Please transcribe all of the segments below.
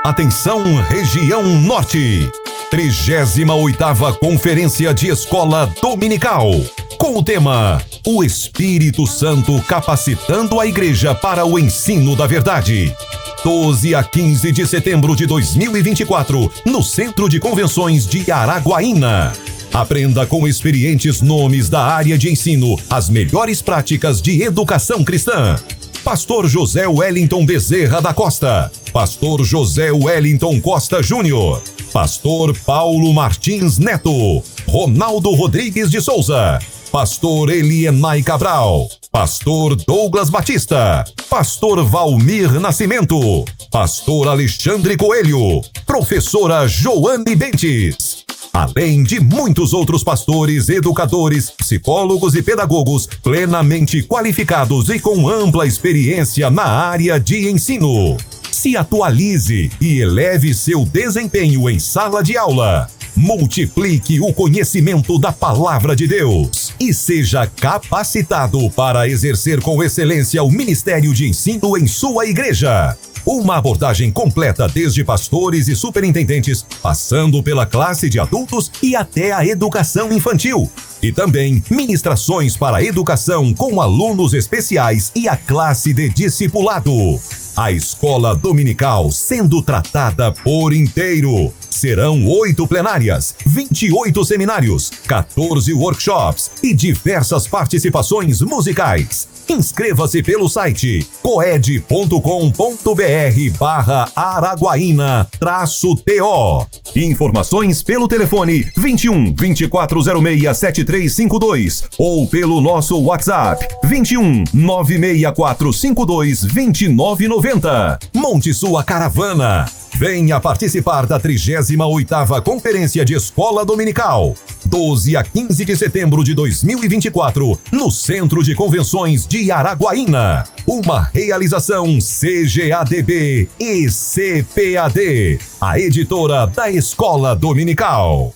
Atenção, região norte. 38ª Conferência de Escola Dominical. Com o tema O Espírito Santo capacitando a Igreja para o ensino da verdade. 12 a 15 de setembro de 2024, no Centro de Convenções de Araguaína. Aprenda com experientes nomes da área de ensino as melhores práticas de educação cristã. Pastor José Wellington Bezerra da Costa, Pastor José Wellington Costa Júnior, Pastor Paulo Martins Neto, Ronaldo Rodrigues de Souza, Pastor Elienay Cabral, Pastor Douglas Batista, Pastor Valmir Nascimento, Pastor Alexandre Coelho, Professora Joane Bentes. Além de muitos outros pastores, educadores, psicólogos e pedagogos plenamente qualificados e com ampla experiência na área de ensino. Se atualize e eleve seu desempenho em sala de aula. Multiplique o conhecimento da Palavra de Deus e seja capacitado para exercer com excelência o ministério de ensino em sua igreja. Uma abordagem completa desde pastores e superintendentes, passando pela classe de adultos e até a educação infantil. E também ministrações para a educação com alunos especiais e a classe de discipulado. A escola dominical sendo tratada por inteiro. Serão 8 plenárias, 28 seminários, 14 workshops e diversas participações musicais. Inscreva-se pelo site coed.com.br/Araguaína-TO. Informações pelo telefone 21 2406 7352 ou pelo nosso WhatsApp 21 96452 2990. Monte sua caravana. Venha participar da 38ª Conferência de Escola Dominical, 12 a 15 de setembro de 2024, no Centro de Convenções de Araguaína. Uma realização CGADB e CPAD, a editora da Escola Dominical.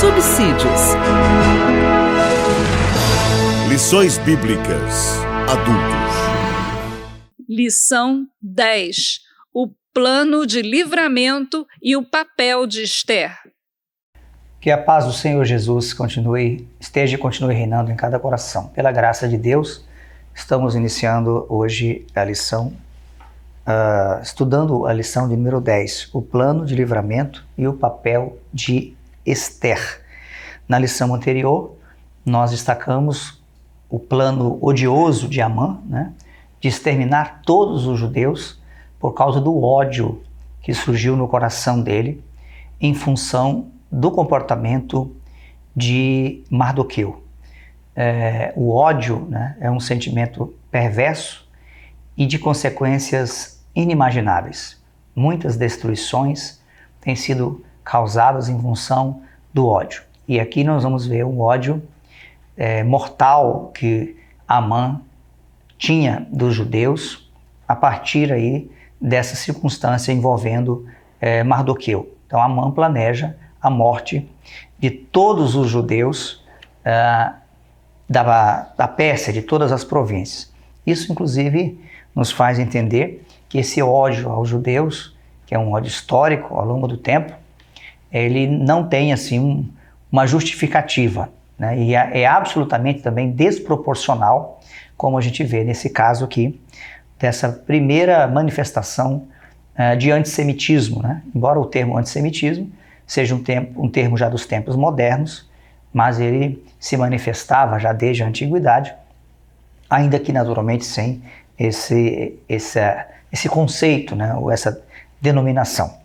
Subsídios. Lições Bíblicas Adultos. Lição 10. O plano de livramento e o papel de Esther. Que a paz do Senhor Jesus esteja e continue reinando em cada coração. Pela graça de Deus, estamos iniciando hoje a lição, estudando a lição de número 10, o plano de livramento e o papel de Esther. Na lição anterior, nós destacamos o plano odioso de Amã, de exterminar todos os judeus por causa do ódio que surgiu no coração dele em função do comportamento de Mardoqueu. O ódio é um sentimento perverso e de consequências inimagináveis. Muitas destruições têm sido causadas em função do ódio. E aqui nós vamos ver um ódio mortal que Amã tinha dos judeus a partir aí dessa circunstância envolvendo Mardoqueu. Então Amã planeja a morte de todos os judeus da Pérsia, de todas as províncias. Isso inclusive nos faz entender que esse ódio aos judeus, que é um ódio histórico ao longo do tempo, ele não tem assim uma justificativa, e é absolutamente também desproporcional, como a gente vê nesse caso aqui, dessa primeira manifestação de antissemitismo. Embora o termo antissemitismo seja um termo já dos tempos modernos, mas ele se manifestava já desde a antiguidade, ainda que naturalmente sem esse conceito, ou essa denominação.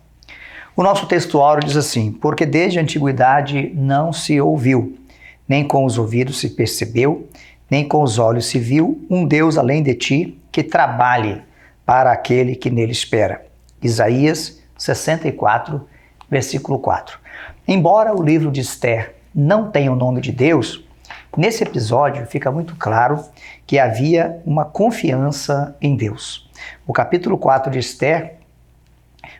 O nosso textuário diz assim: porque desde a antiguidade não se ouviu, nem com os ouvidos se percebeu, nem com os olhos se viu um Deus além de ti que trabalhe para aquele que nele espera. Isaías 64, versículo 4. Embora o livro de Esther não tenha o nome de Deus, nesse episódio fica muito claro que havia uma confiança em Deus. O capítulo 4 de Esther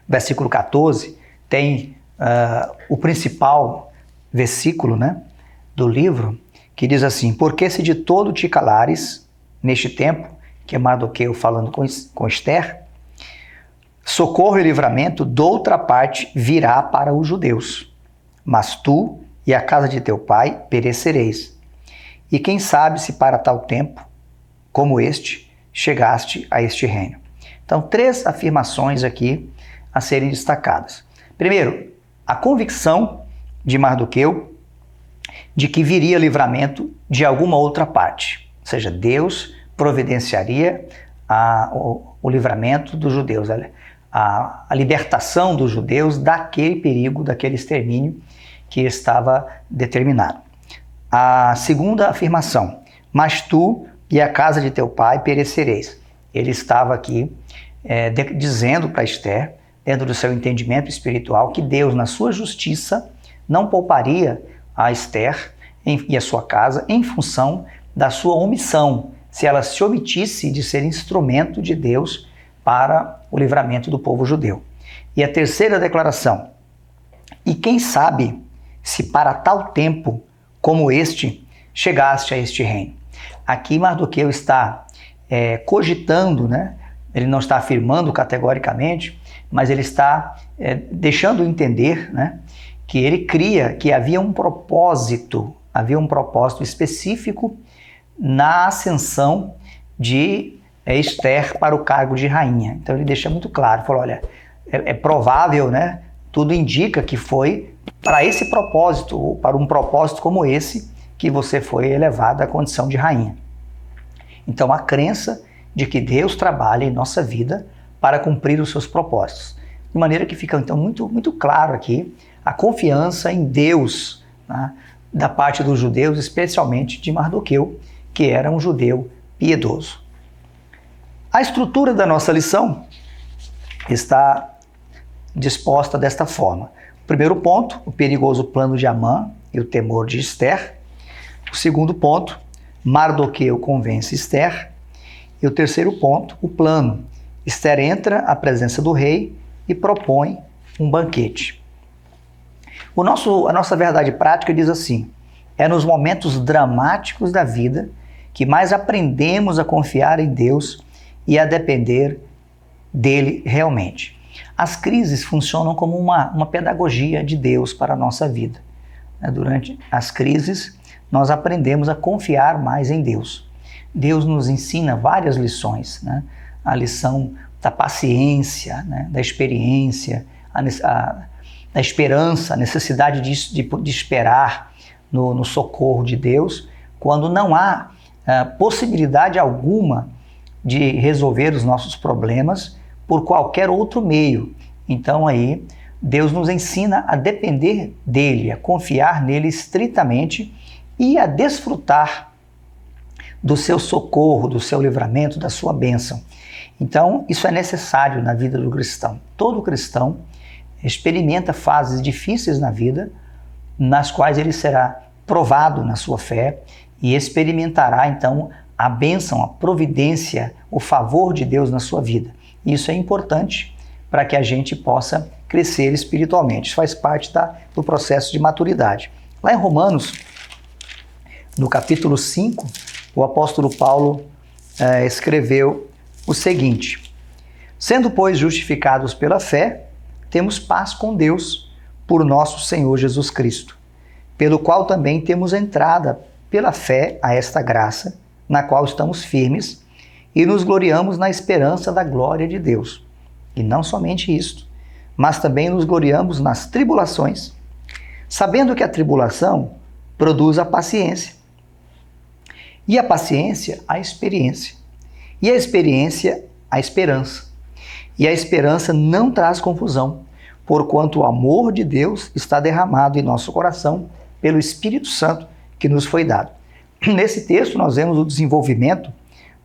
versículo 14, tem o principal versículo, né, do livro, que diz assim: porque se de todo te calares neste tempo, que é Mardoqueu falando com Esther, socorro e livramento doutra parte virá para os judeus, mas tu e a casa de teu pai perecereis. E quem sabe se para tal tempo, como este, chegaste a este reino. Então, 3 afirmações aqui a serem destacadas. Primeiro, a convicção de Mardoqueu de que viria livramento de alguma outra parte. Ou seja, Deus providenciaria o livramento dos judeus, a libertação dos judeus daquele perigo, daquele extermínio que estava determinado. A segunda afirmação: mas tu e a casa de teu pai perecereis. Ele estava aqui dizendo para Esther, dentro do seu entendimento espiritual, que Deus, na sua justiça, não pouparia a Esther e a sua casa em função da sua omissão, se ela se omitisse de ser instrumento de Deus para o livramento do povo judeu. E a terceira declaração: e quem sabe se para tal tempo como este chegaste a este reino. Aqui Mardoqueu está cogitando, né? Ele não está afirmando categoricamente, mas ele está deixando entender, né, que ele cria que havia um propósito específico na ascensão de Esther para o cargo de rainha. Então ele deixa muito claro, falou: olha, é provável, né? Tudo indica que foi para esse propósito, ou para um propósito como esse, que você foi elevada à condição de rainha. Então a crença de que Deus trabalha em nossa vida para cumprir os seus propósitos. De maneira que fica então muito claro aqui a confiança em Deus, né, da parte dos judeus, especialmente de Mardoqueu, que era um judeu piedoso. A estrutura da nossa lição está disposta desta forma. O primeiro ponto, o perigoso plano de Amã e o temor de Esther. O segundo ponto, Mardoqueu convence Esther. E o terceiro ponto, o plano. Esther entra à presença do rei e propõe um banquete. A nossa verdade prática diz assim: é nos momentos dramáticos da vida que mais aprendemos a confiar em Deus e a depender dele realmente. As crises funcionam como uma pedagogia de Deus para a nossa vida. Durante as crises, nós aprendemos a confiar mais em Deus. Deus nos ensina várias lições, né? A lição da paciência, né? Da experiência, da esperança, a necessidade de esperar no socorro de Deus, quando não há possibilidade alguma de resolver os nossos problemas por qualquer outro meio. Então aí Deus nos ensina a depender dele, a confiar nele estritamente e a desfrutar do seu socorro, do seu livramento, da sua bênção. Então isso é necessário na vida do cristão. Todo cristão experimenta fases difíceis na vida, nas quais ele será provado na sua fé e experimentará então a bênção, a providência, o favor de Deus na sua vida. Isso é importante para que a gente possa crescer espiritualmente. Isso faz parte do processo de maturidade. Lá em Romanos, no capítulo 5, o apóstolo Paulo escreveu o seguinte: sendo, pois, justificados pela fé, temos paz com Deus por nosso Senhor Jesus Cristo, pelo qual também temos entrada pela fé a esta graça, na qual estamos firmes e nos gloriamos na esperança da glória de Deus. E não somente isto, mas também nos gloriamos nas tribulações, sabendo que a tribulação produz a paciência, e a paciência a experiência, e a experiência a esperança. E a esperança não traz confusão, porquanto o amor de Deus está derramado em nosso coração pelo Espírito Santo que nos foi dado. Nesse texto nós vemos o desenvolvimento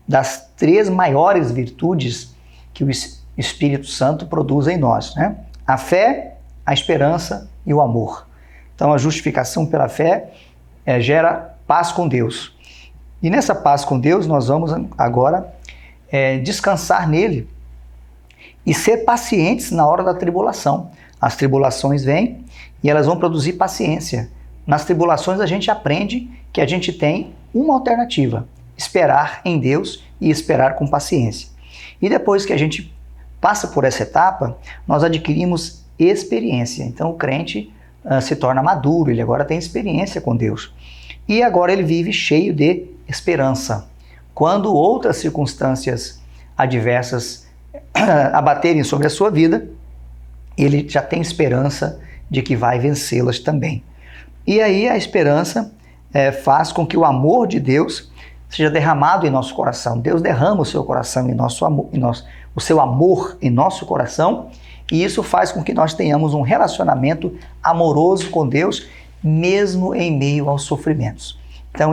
das 3 maiores virtudes que o Espírito Santo produz em nós, né? A fé, a esperança e o amor. Então a justificação pela fé gera paz com Deus. E nessa paz com Deus nós vamos agora descansar nele e ser pacientes na hora da tribulação. As tribulações vêm e elas vão produzir paciência. Nas tribulações a gente aprende que a gente tem uma alternativa: esperar em Deus e esperar com paciência. E depois que a gente passa por essa etapa, nós adquirimos experiência. Então o crente se torna maduro, ele agora tem experiência com Deus. E agora ele vive cheio de esperança. Quando outras circunstâncias adversas abaterem sobre a sua vida, ele já tem esperança de que vai vencê-las também. E aí a esperança faz com que o amor de Deus seja derramado em nosso coração. Deus derrama o seu coração em nosso amor, o seu amor em nosso coração, e isso faz com que nós tenhamos um relacionamento amoroso com Deus, mesmo em meio aos sofrimentos. Então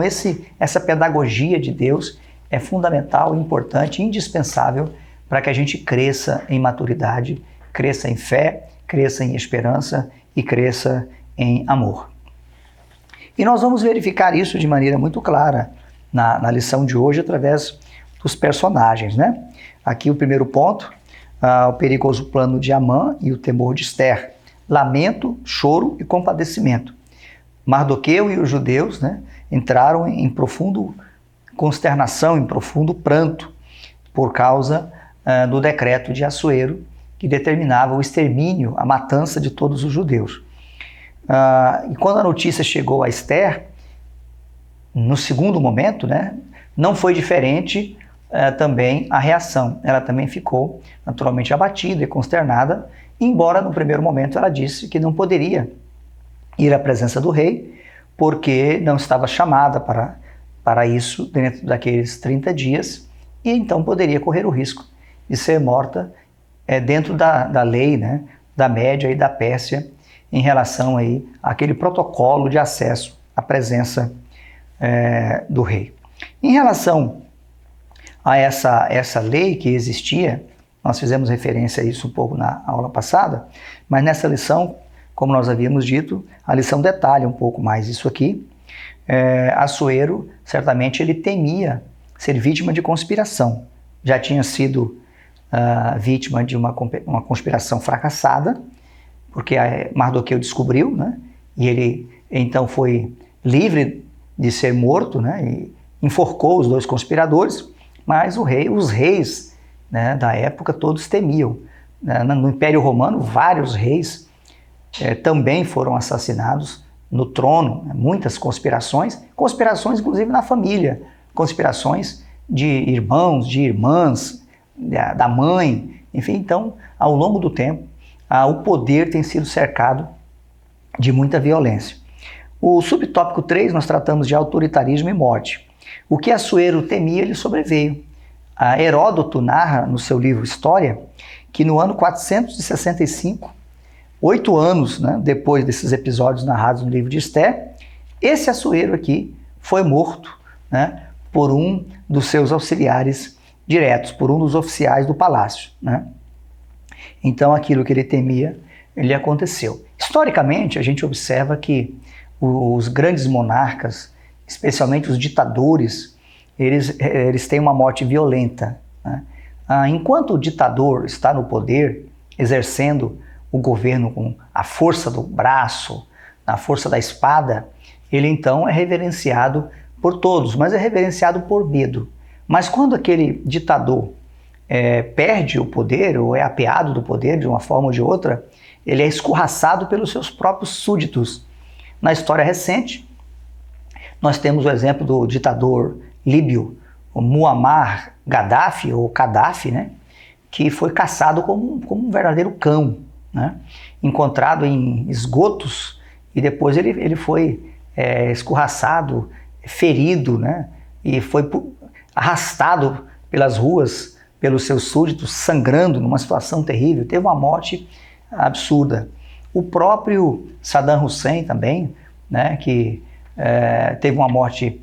essa pedagogia de Deus é fundamental, importante, indispensável para que a gente cresça em maturidade, cresça em fé, cresça em esperança e cresça em amor. E nós vamos verificar isso de maneira muito clara na lição de hoje através dos personagens, né? Aqui o primeiro ponto, o perigoso plano de Amã e o temor de Ester. Lamento, choro e compadecimento. Mardoqueu e os judeus, né, entraram em profundo consternação, em profundo pranto, por causa do decreto de Assuero, que determinava o extermínio, a matança de todos os judeus. E quando a notícia chegou a Ester, no segundo momento, né, não foi diferente também a reação. Ela também ficou naturalmente abatida e consternada, embora no primeiro momento ela disse que não poderia ir à presença do rei, porque não estava chamada para isso dentro daqueles 30 dias, e então poderia correr o risco de ser morta dentro da lei, né, da Média e da Pérsia, em relação aí àquele protocolo de acesso à presença do rei. Em relação a essa lei que existia, nós fizemos referência a isso um pouco na aula passada, mas nessa lição, como nós havíamos dito, a lição detalha um pouco mais isso aqui. Assuero, certamente, ele temia ser vítima de conspiração. Já tinha sido vítima de uma conspiração fracassada, porque Mardoqueu descobriu, né? E ele então foi livre de ser morto, né? E enforcou os dois conspiradores, mas os reis, né, da época todos temiam. No Império Romano, vários reis também foram assassinados no trono, né? Muitas conspirações inclusive na família, conspirações de irmãos, de irmãs, da mãe, enfim. Então, ao longo do tempo, o poder tem sido cercado de muita violência. O subtópico 3, nós tratamos de autoritarismo e morte. O que Assuero temia, lhe sobreveio. Heródoto narra no seu livro História que no ano 465, 8 anos, né, depois desses episódios narrados no livro de Ester, esse Assuero aqui foi morto, né, por um dos seus auxiliares diretos, por um dos oficiais do palácio, né? Então aquilo que ele temia, ele aconteceu. Historicamente, a gente observa que os grandes monarcas, especialmente os ditadores, eles têm uma morte violenta, né? Enquanto o ditador está no poder, exercendo o governo com a força do braço, a força da espada, ele então é reverenciado por todos, mas é reverenciado por medo. Mas quando aquele ditador perde o poder, ou é apeado do poder de uma forma ou de outra, ele é escorraçado pelos seus próprios súditos. Na história recente, nós temos o exemplo do ditador líbio, o Muammar Gaddafi, ou Gaddafi, né, que foi caçado como um verdadeiro cão, né, encontrado em esgotos, e depois ele foi escorraçado, ferido, né, e foi arrastado pelas ruas, pelos seus súditos, sangrando numa situação terrível. Teve uma morte absurda. O próprio Saddam Hussein também, né, que teve uma morte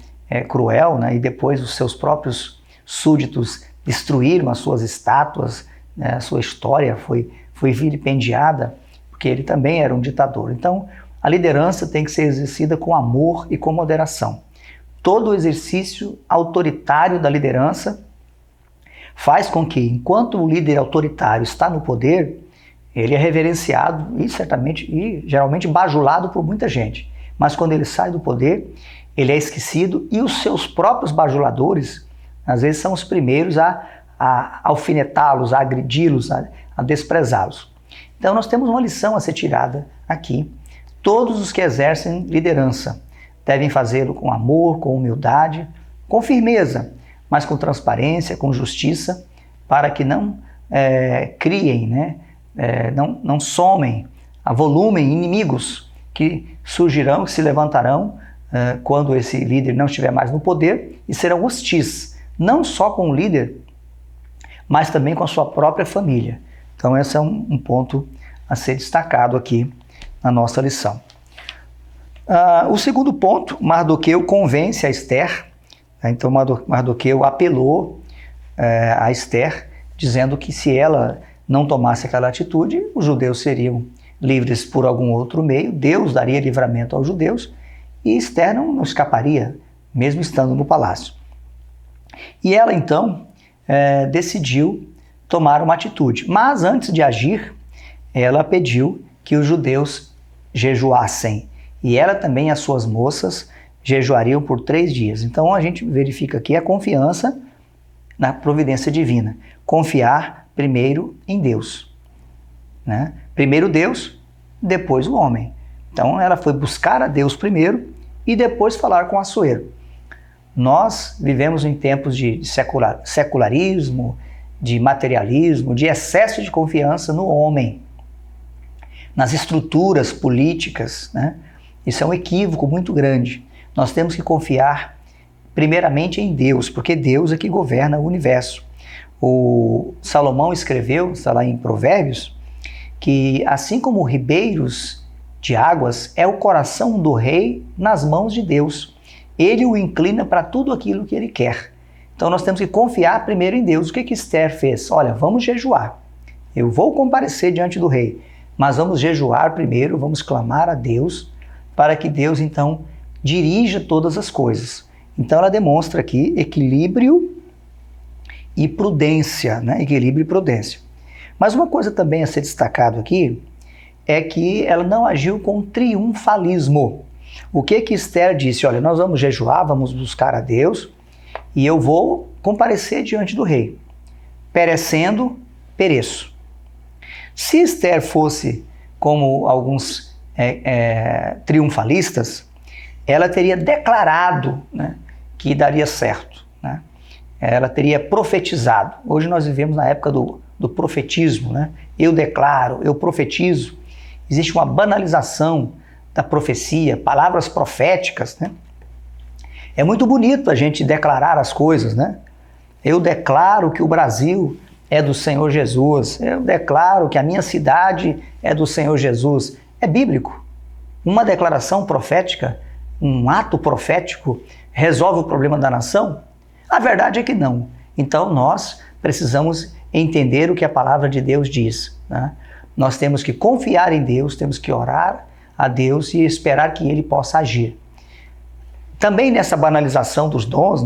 cruel, né, e depois os seus próprios súditos destruíram as suas estátuas, né, a sua história foi vilipendiada, porque ele também era um ditador. Então, a liderança tem que ser exercida com amor e com moderação. Todo o exercício autoritário da liderança faz com que, enquanto o líder autoritário está no poder, ele é reverenciado e geralmente bajulado por muita gente. Mas quando ele sai do poder, ele é esquecido e os seus próprios bajuladores, às vezes, são os primeiros a alfinetá-los, a agredi-los, a desprezá-los. Então nós temos uma lição a ser tirada aqui. Todos os que exercem liderança devem fazê-lo com amor, com humildade, com firmeza, mas com transparência, com justiça, para que não criem, não somem, avolumem inimigos que surgirão, que se levantarão quando esse líder não estiver mais no poder e serão hostis, não só com o líder, mas também com a sua própria família. Então esse é um ponto a ser destacado aqui na nossa lição. O segundo ponto, Mardoqueu convence a Ester. Então Mardoqueu apelou a Ester, dizendo que se ela não tomasse aquela atitude, os judeus seriam livres por algum outro meio, Deus daria livramento aos judeus e Ester não escaparia, mesmo estando no palácio. E ela então decidiu tomar uma atitude, mas antes de agir, ela pediu que os judeus jejuassem e ela também e as suas moças jejuariam por 3 dias. Então a gente verifica aqui a confiança na providência divina. Confiar primeiro em Deus. Primeiro Deus, depois o homem. Então ela foi buscar a Deus primeiro e depois falar com Assuero. Nós vivemos em tempos de secularismo, de materialismo, de excesso de confiança no homem, nas estruturas políticas. Isso é um equívoco muito grande. Nós temos que confiar primeiramente em Deus, porque Deus é que governa o universo. O Salomão escreveu, está lá em Provérbios, que assim como ribeiros de águas é o coração do rei nas mãos de Deus. Ele o inclina para tudo aquilo que ele quer. Então nós temos que confiar primeiro em Deus. O que Ester fez? Olha, vamos jejuar. Eu vou comparecer diante do rei, mas vamos jejuar primeiro, vamos clamar a Deus, para que Deus então dirija todas as coisas. Então ela demonstra aqui equilíbrio e prudência, Equilíbrio e prudência. Mas uma coisa também a ser destacado aqui é que ela não agiu com triunfalismo. O que Ester disse? Olha, nós vamos jejuar, vamos buscar a Deus e eu vou comparecer diante do rei. Perecendo, pereço. Se Ester fosse como alguns triunfalistas, ela teria declarado que daria certo. Ela teria profetizado. Hoje nós vivemos na época do profetismo. Eu declaro, eu profetizo. Existe uma banalização da profecia, palavras proféticas. É muito bonito a gente declarar as coisas. Eu declaro que o Brasil é do Senhor Jesus. Eu declaro que a minha cidade é do Senhor Jesus. É bíblico. Uma declaração profética, um ato profético, resolve o problema da nação? A verdade é que não. Então nós precisamos entender o que a palavra de Deus diz. Nós temos que confiar em Deus, temos que orar a Deus e esperar que Ele possa agir. Também nessa banalização dos dons,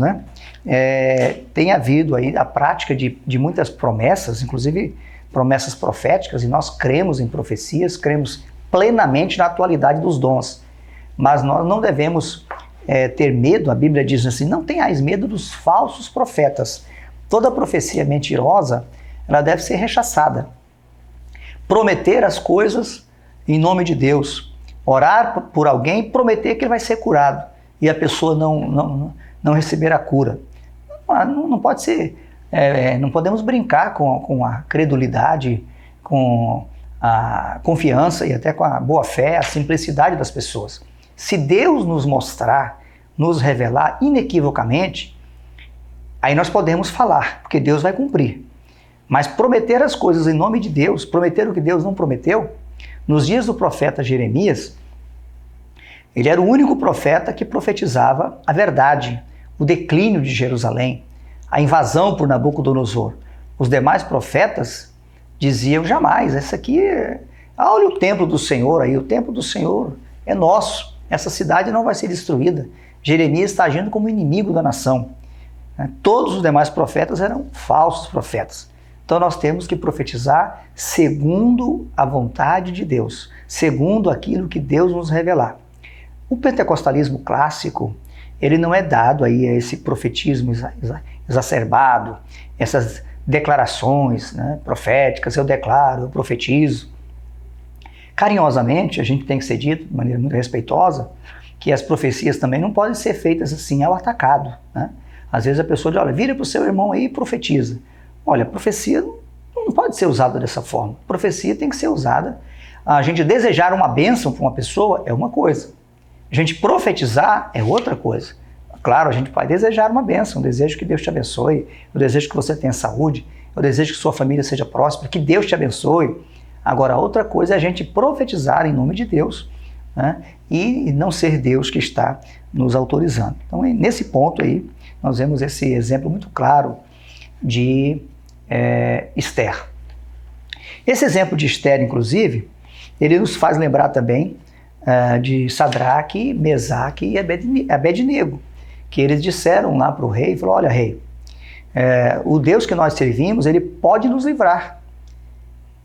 tem havido aí a prática de muitas promessas, inclusive promessas proféticas, e nós cremos em profecias, cremos plenamente na atualidade dos dons. Mas nós não devemos ter medo. A Bíblia diz assim, não tenhais medo dos falsos profetas. Toda profecia mentirosa, ela deve ser rechaçada. Prometer as coisas em nome de Deus. Orar por alguém e prometer que ele vai ser curado. E a pessoa não receber a cura. Não pode ser. Não podemos brincar com a credulidade, com a confiança e até com a boa fé, a simplicidade das pessoas. Se Deus nos mostrar, nos revelar inequivocamente, aí nós podemos falar, porque Deus vai cumprir. Mas prometer as coisas em nome de Deus, prometer o que Deus não prometeu, nos dias do profeta Jeremias, ele era o único profeta que profetizava a verdade, o declínio de Jerusalém, a invasão por Nabucodonosor. Os demais profetas diziam jamais, olha o templo do Senhor aí, o templo do Senhor é nosso, essa cidade não vai ser destruída. Jeremias está agindo como inimigo da nação. Todos os demais profetas eram falsos profetas. Então nós temos que profetizar segundo a vontade de Deus, segundo aquilo que Deus nos revelar. O pentecostalismo clássico, ele não é dado aí a esse profetismo exacerbado, essas declarações, né, proféticas, eu declaro, eu profetizo. Carinhosamente, a gente tem que ser dito, de maneira muito respeitosa, que as profecias também não podem ser feitas assim ao atacado, né? Às vezes a pessoa diz, olha, vira para o seu irmão aí e profetiza. Olha, a profecia não pode ser usada dessa forma. A profecia tem que ser usada. A gente desejar uma bênção para uma pessoa é uma coisa. A gente profetizar é outra coisa. Claro, a gente pode desejar uma bênção, eu desejo que Deus te abençoe, eu desejo que você tenha saúde, eu desejo que sua família seja próspera, que Deus te abençoe. Agora, outra coisa é a gente profetizar em nome de Deus, né? E não ser Deus que está nos autorizando. Então, nesse ponto aí, nós vemos esse exemplo muito claro de Esther. Esse exemplo de Esther, inclusive, ele nos faz lembrar também de Sadraque, Mesaque e Abednego, que eles disseram lá para o rei, falou, olha rei, o Deus que nós servimos, ele pode nos livrar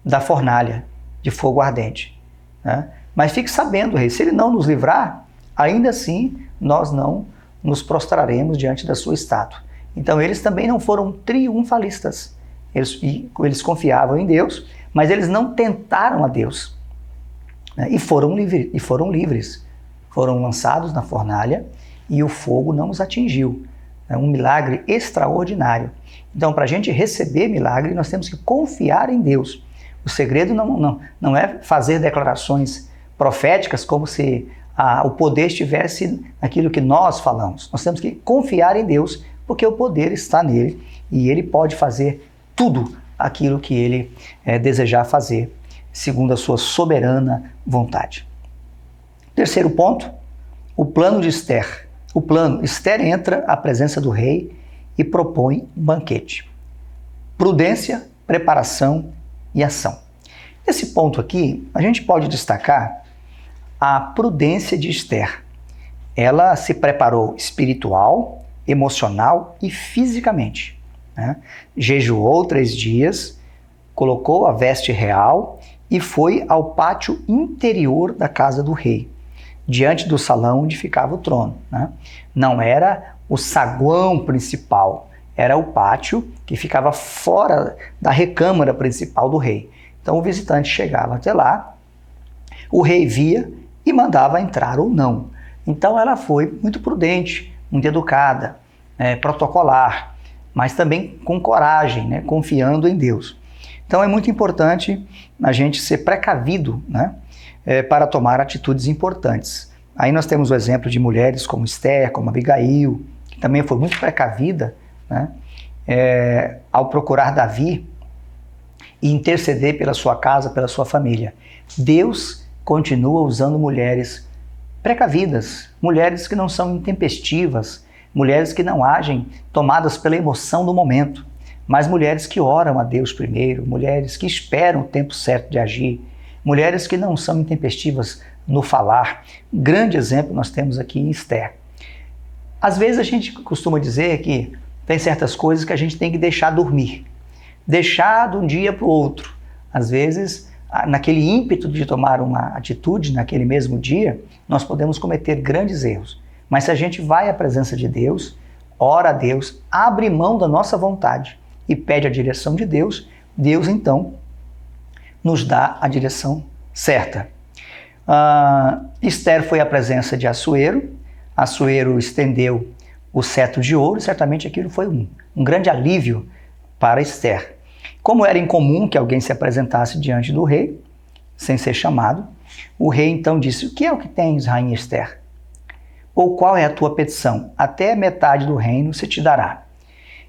da fornalha de fogo ardente, né? Mas fique sabendo, rei, se ele não nos livrar, ainda assim nós não nos prostraremos diante da sua estátua. Então eles também não foram triunfalistas, eles confiavam em Deus, mas eles não tentaram a Deus, né? E foram livres, foram lançados na fornalha e o fogo não os atingiu. É um milagre extraordinário. Então, para a gente receber milagre, nós temos que confiar em Deus. O segredo não é fazer declarações proféticas como se o poder estivesse naquilo que nós falamos. Nós temos que confiar em Deus, porque o poder está nele e ele pode fazer tudo aquilo que ele desejar fazer, segundo a sua soberana vontade. Terceiro ponto, o plano de Esther. Esther entra à presença do rei e propõe um banquete. Prudência, preparação e ação. Nesse ponto aqui, a gente pode destacar a prudência de Esther. Ela se preparou espiritual, emocional e fisicamente, né? Jejuou 3 dias, colocou a veste real e foi ao pátio interior da casa do rei, diante do salão onde ficava o trono, né? Não era o saguão principal, era o pátio que ficava fora da recâmara principal do rei. Então o visitante chegava até lá, o rei via e mandava entrar ou não. Então ela foi muito prudente, muito educada, protocolar, mas também com coragem, né? Confiando em Deus. Então é muito importante a gente ser precavido, né? Para tomar atitudes importantes. Aí nós temos o exemplo de mulheres como Esther, como Abigail, que também foi muito precavida, né? Ao procurar Davi e interceder pela sua casa, pela sua família. Deus continua usando mulheres precavidas, mulheres que não são intempestivas, mulheres que não agem tomadas pela emoção do momento, mas mulheres que oram a Deus primeiro, mulheres que esperam o tempo certo de agir, mulheres que não são intempestivas no falar. Grande exemplo nós temos aqui em Esther. Às vezes a gente costuma dizer que tem certas coisas que a gente tem que deixar dormir, deixar de um dia para o outro. Às vezes, naquele ímpeto de tomar uma atitude naquele mesmo dia, nós podemos cometer grandes erros. Mas se a gente vai à presença de Deus, ora a Deus, abre mão da nossa vontade e pede a direção de Deus, Deus então nos dá a direção certa. Esther foi à presença de Assuero, Assuero estendeu o cetro de ouro, e certamente aquilo foi um grande alívio para Esther. Como era incomum que alguém se apresentasse diante do rei, sem ser chamado, o rei então disse, o que é o que tens, rainha Esther? Ou qual é a tua petição? Até metade do reino se te dará.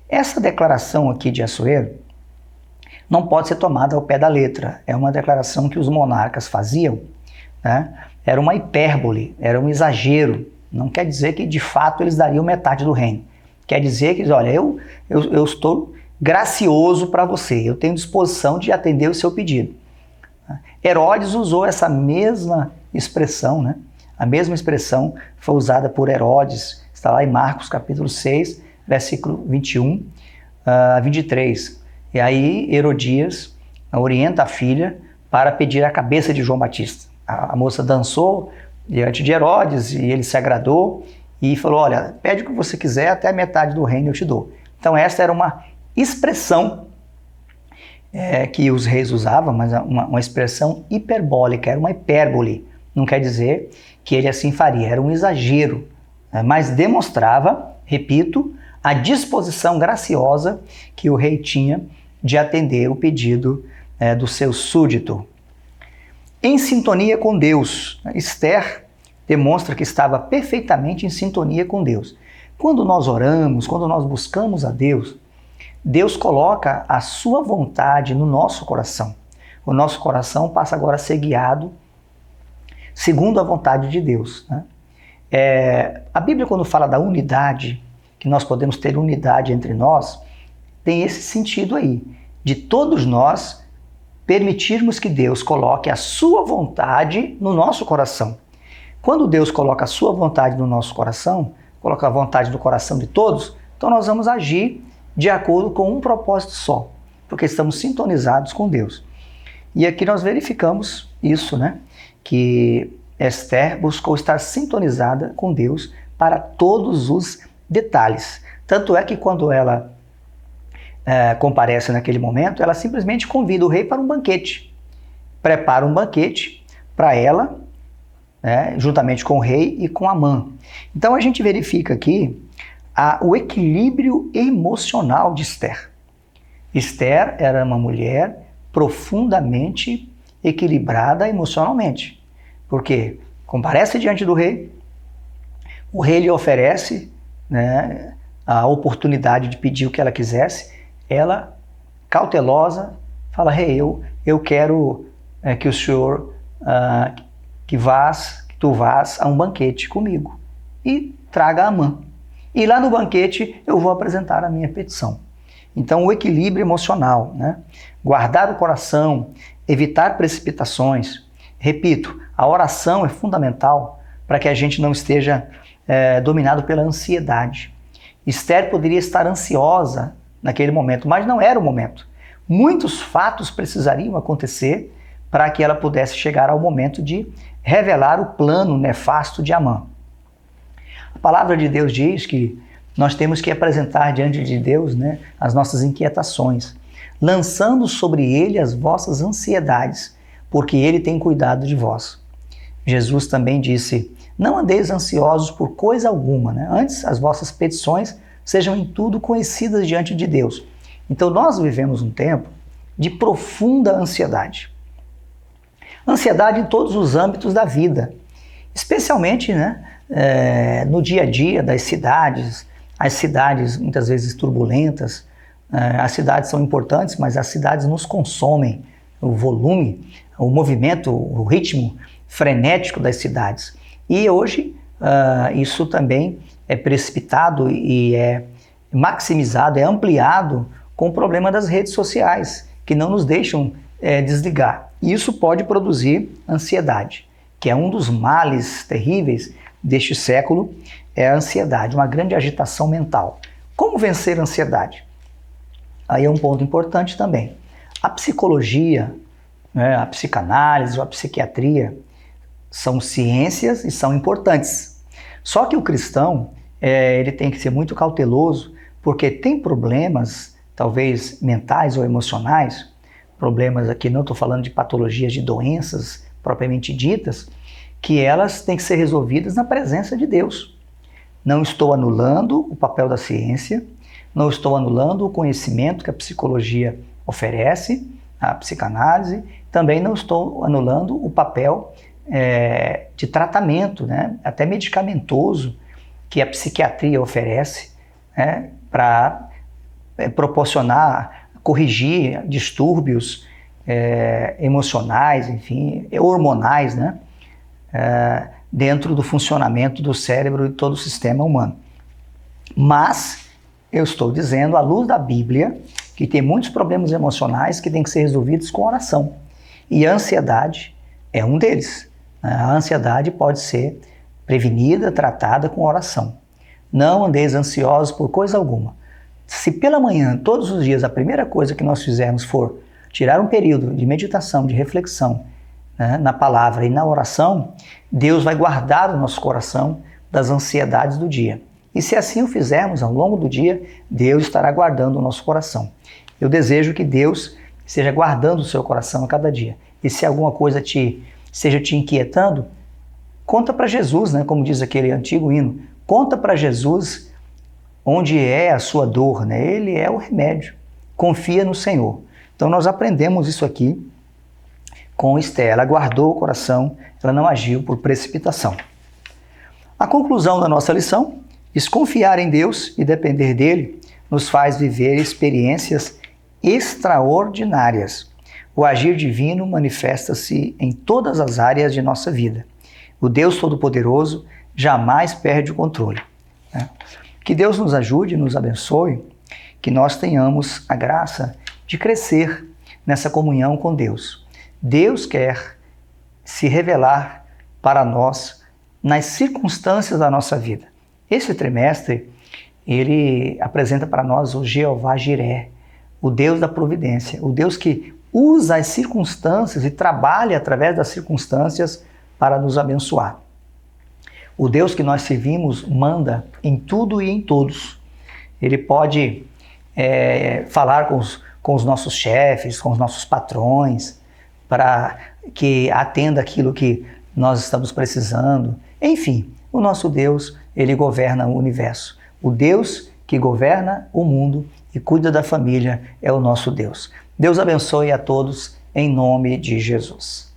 Essa declaração aqui de Assuero não pode ser tomada ao pé da letra. É uma declaração que os monarcas faziam, né? Era uma hipérbole, era um exagero. Não quer dizer que de fato eles dariam metade do reino. Quer dizer que, olha, eu estou gracioso para você, eu tenho disposição de atender o seu pedido. Herodes usou essa mesma expressão, né? A mesma expressão foi usada por Herodes, está lá em Marcos capítulo 6, versículo 21 a 23. E aí Herodias orienta a filha para pedir a cabeça de João Batista. A moça dançou diante de Herodes e ele se agradou e falou, olha, pede o que você quiser, até a metade do reino eu te dou. Então esta era uma expressão que os reis usavam, mas uma expressão hiperbólica, era uma hipérbole. Não quer dizer que ele assim faria, era um exagero, mas demonstrava, repito, a disposição graciosa que o rei tinha de atender o pedido do seu súdito. Em sintonia com Deus, Esther demonstra que estava perfeitamente em sintonia com Deus. Quando nós oramos, quando nós buscamos a Deus, Deus coloca a sua vontade no nosso coração. O nosso coração passa agora a ser guiado segundo a vontade de Deus, né? A Bíblia, quando fala da unidade, que nós podemos ter unidade entre nós, tem esse sentido aí, de todos nós permitirmos que Deus coloque a sua vontade no nosso coração. Quando Deus coloca a sua vontade no nosso coração, coloca a vontade no coração de todos, então nós vamos agir de acordo com um propósito só, porque estamos sintonizados com Deus. E aqui nós verificamos isso, né? Que Esther buscou estar sintonizada com Deus para todos os detalhes. Tanto é que quando ela comparece naquele momento, ela simplesmente convida o rei para um banquete. Prepara um banquete para ela, juntamente com o rei e com Amã. Então a gente verifica aqui o equilíbrio emocional de Esther. Esther era uma mulher profundamente equilibrada emocionalmente. Porque comparece diante do rei, o rei lhe oferece, né, a oportunidade de pedir o que ela quisesse, ela, cautelosa, fala, rei, eu quero que o senhor, que tu vás a um banquete comigo e traga Amã. E lá no banquete eu vou apresentar a minha petição. Então o equilíbrio emocional, né? Guardar o coração, evitar precipitações. Repito, a oração é fundamental para que a gente não esteja dominado pela ansiedade. Esther poderia estar ansiosa naquele momento, mas não era o momento. Muitos fatos precisariam acontecer para que ela pudesse chegar ao momento de revelar o plano nefasto de Amã. A palavra de Deus diz que nós temos que apresentar diante de Deus, né, as nossas inquietações, lançando sobre ele as vossas ansiedades, porque ele tem cuidado de vós. Jesus também disse, não andeis ansiosos por coisa alguma, né? Antes as vossas petições sejam em tudo conhecidas diante de Deus. Então nós vivemos um tempo de profunda ansiedade. Ansiedade em todos os âmbitos da vida, especialmente, né, no dia a dia das cidades, as cidades muitas vezes turbulentas. As cidades são importantes, mas as cidades nos consomem. O volume, o movimento, o ritmo frenético das cidades. E hoje isso também é precipitado e é maximizado, é ampliado com o problema das redes sociais, que não nos deixam desligar. E isso pode produzir ansiedade, que é um dos males terríveis deste século, é a ansiedade, uma grande agitação mental. Como vencer a ansiedade? Aí é um ponto importante também. A psicologia, a psicanálise ou a psiquiatria são ciências e são importantes. Só que o cristão ele tem que ser muito cauteloso, porque tem problemas, talvez mentais ou emocionais, problemas aqui, não estou falando de patologias, de doenças propriamente ditas, que elas têm que ser resolvidas na presença de Deus. Não estou anulando o papel da ciência, não estou anulando o conhecimento que a psicologia oferece, a psicanálise, também não estou anulando o papel de tratamento, né, até medicamentoso, que a psiquiatria oferece, né, para proporcionar, corrigir distúrbios emocionais, enfim, hormonais, né, dentro do funcionamento do cérebro e todo o sistema humano. Mas eu estou dizendo, à luz da Bíblia, que tem muitos problemas emocionais que têm que ser resolvidos com oração. E a ansiedade é um deles. A ansiedade pode ser prevenida, tratada com oração. Não andeis ansiosos por coisa alguma. Se pela manhã, todos os dias, a primeira coisa que nós fizermos for tirar um período de meditação, de reflexão, né, na palavra e na oração, Deus vai guardar o nosso coração das ansiedades do dia. E se assim o fizermos ao longo do dia, Deus estará guardando o nosso coração. Eu desejo que Deus esteja guardando o seu coração a cada dia. E se alguma coisa esteja te inquietando, conta para Jesus, né? Como diz aquele antigo hino. Conta para Jesus onde é a sua dor, né? Ele é o remédio. Confia no Senhor. Então nós aprendemos isso aqui com Esther. Ela guardou o coração, ela não agiu por precipitação. A conclusão da nossa lição: desconfiar em Deus e depender dele nos faz viver experiências extraordinárias. O agir divino manifesta-se em todas as áreas de nossa vida. O Deus Todo-Poderoso jamais perde o controle. Que Deus nos ajude, nos abençoe, que nós tenhamos a graça de crescer nessa comunhão com Deus. Deus quer se revelar para nós nas circunstâncias da nossa vida. Esse trimestre, ele apresenta para nós o Jeová Jiré, o Deus da providência, o Deus que usa as circunstâncias e trabalha através das circunstâncias para nos abençoar. O Deus que nós servimos manda em tudo e em todos. Ele pode falar com os nossos chefes, com os nossos patrões, para que atenda aquilo que nós estamos precisando. Enfim, o nosso Deus, ele governa o universo. O Deus que governa o mundo e cuida da família é o nosso Deus. Deus abençoe a todos em nome de Jesus.